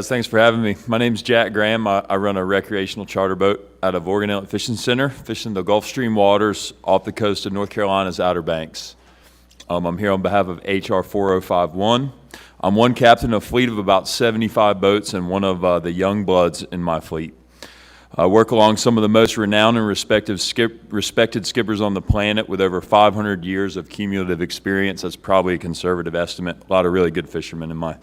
Thanks for having me. My name's Jack Graham. I run a recreational charter boat out of Oregon Inlet Fishing Center, fishing the Gulf Stream waters off the coast of North Carolina's Outer Banks. I'm here on behalf of HR 4051. I'm one captain of a fleet of about 75 boats and one of the young bloods in my fleet. I work along some of the most renowned and respected skippers on the planet with over 500 years of cumulative experience. That's probably a conservative estimate. A lot of really good fishermen in my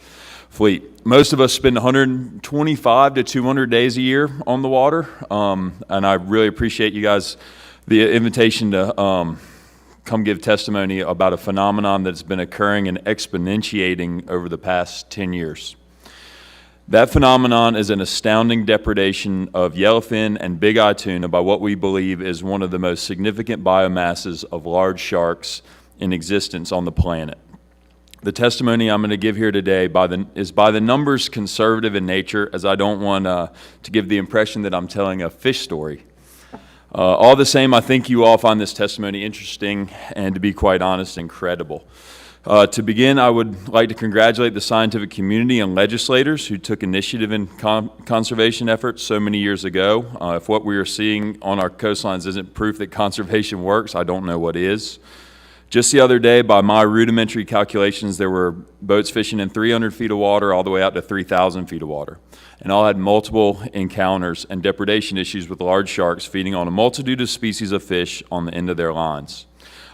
fleet. Most of us spend 125 to 200 days a year on the water, and I really appreciate you guys, the invitation to come give testimony about a phenomenon that's been occurring and exponentiating over the past 10 years. That phenomenon is an astounding depredation of yellowfin and big-eye tuna by what we believe is one of the most significant biomasses of large sharks in existence on the planet. The testimony I'm going to give here today is by the numbers conservative in nature, as I don't want to give the impression that I'm telling a fish story. All the same, I think you all find this testimony interesting and, to be quite honest, incredible. To begin, I would like to congratulate the scientific community and legislators who took initiative in conservation efforts so many years ago. If what we are seeing on our coastlines isn't proof that conservation works, I don't know what is. Just the other day, by my rudimentary calculations, there were boats fishing in 300 feet of water all the way out to 3,000 feet of water. And all had multiple encounters and depredation issues with large sharks feeding on a multitude of species of fish on the end of their lines.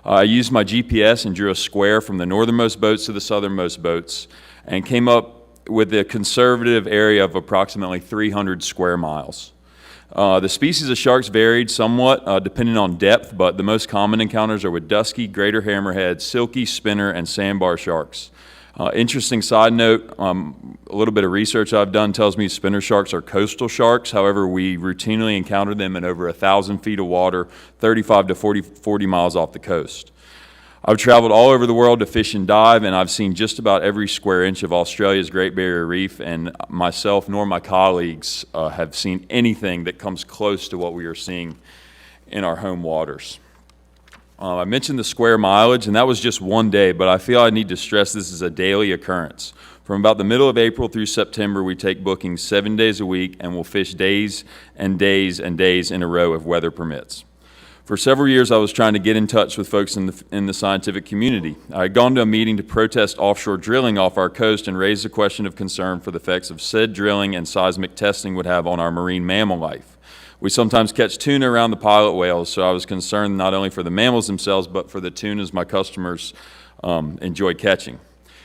I used my GPS and drew a square from the northernmost boats to the southernmost boats and came up with a conservative area of approximately 300 square miles. The species of sharks varied somewhat depending on depth, but the most common encounters are with dusky, greater hammerhead, silky, spinner, and sandbar sharks. Interesting side note, a little bit of research I've done tells me spinner sharks are coastal sharks. However, we routinely encounter them in over 1,000 feet of water, 35 to 40 miles off the coast. I've traveled all over the world to fish and dive, and I've seen just about every square inch of Australia's Great Barrier Reef, and myself nor my colleagues have seen anything that comes close to what we are seeing in our home waters. I mentioned the square mileage, and that was just one day, but I feel I need to stress this is a daily occurrence. From about the middle of April through September, we take bookings 7 days a week, and we'll fish days and days and days in a row if weather permits. For several years, I was trying to get in touch with folks in the scientific community. I had gone to a meeting to protest offshore drilling off our coast and raise the question of concern for the effects of said drilling and seismic testing would have on our marine mammal life. We sometimes catch tuna around the pilot whales, so I was concerned not only for the mammals themselves, but for the tunas my customers enjoy catching.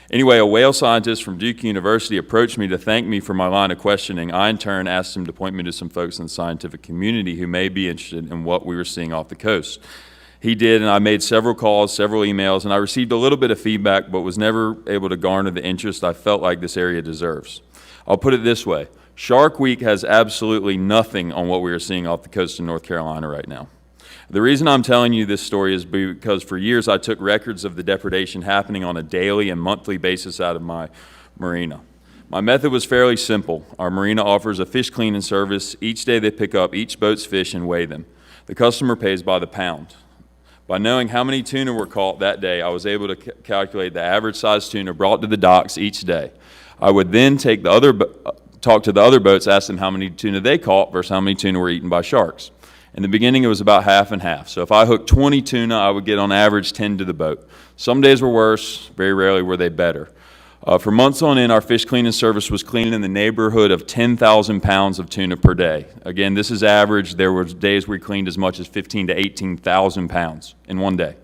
Anyway, a whale scientist from Duke University approached me to thank me for my line of questioning. I, in turn, asked him to point me to some folks in the scientific community who may be interested in what we were seeing off the coast. He did, and I made several calls, several emails, and I received a little bit of feedback, but was never able to garner the interest I felt like this area deserves. I'll put it this way. Shark Week has absolutely nothing on what we are seeing off the coast of North Carolina right now. The reason I'm telling you this story is because for years I took records of the depredation happening on a daily and monthly basis out of my marina. My method was fairly simple. Our marina offers a fish cleaning service. Each day they pick up each boat's fish and weigh them. The customer pays by the pound. By knowing how many tuna were caught that day, I was able to calculate the average size tuna brought to the docks each day. I would then talk to the other boats, ask them how many tuna they caught versus how many tuna were eaten by sharks. In the beginning, it was about half and half. So if I hooked 20 tuna, I would get on average 10 to the boat. Some days were worse, very rarely were they better. For months on end, our fish cleaning service was cleaning in the neighborhood of 10,000 pounds of tuna per day. Again, this is average. There were days we cleaned as much as 15 to 18,000 pounds in one day.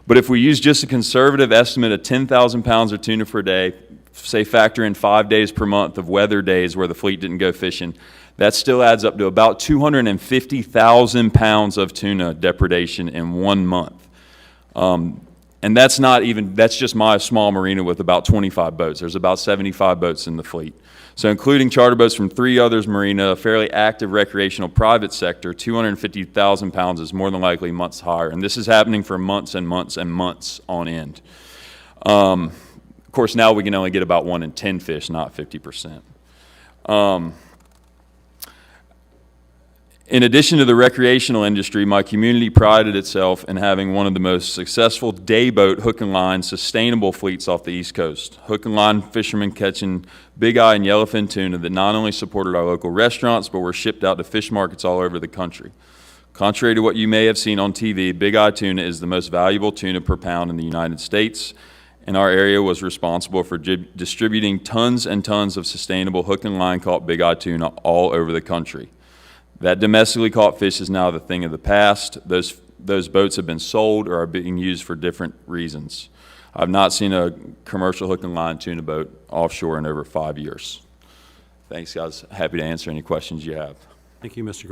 But if we use just a conservative estimate of 10,000 pounds of tuna per day, say factor in 5 days per month of weather days where the fleet didn't go fishing, that still adds up to about 250,000 pounds of tuna depredation in 1 month. And that's just my small marina with about 25 boats. There's about 75 boats in the fleet. So including charter boats from 3 others marina, a fairly active recreational private sector, 250,000 pounds is more than likely months higher. And this is happening for months and months and months on end. Of course, now we can only get about 1 in 10 fish, not 50%. In addition to the recreational industry, my community prided itself in having one of the most successful day boat hook and line sustainable fleets off the East Coast. Hook and line fishermen catching big eye and yellowfin tuna that not only supported our local restaurants, but were shipped out to fish markets all over the country. Contrary to what you may have seen on TV, big eye tuna is the most valuable tuna per pound in the United States, and our area was responsible for distributing tons and tons of sustainable hook and line caught big eye tuna all over the country. That domestically caught fish is now the thing of the past. Those boats have been sold or are being used for different reasons. I've not seen a commercial hook and line tuna boat offshore in over 5 years. Thanks, guys. Happy to answer any questions you have. Thank you, Mr. Graham.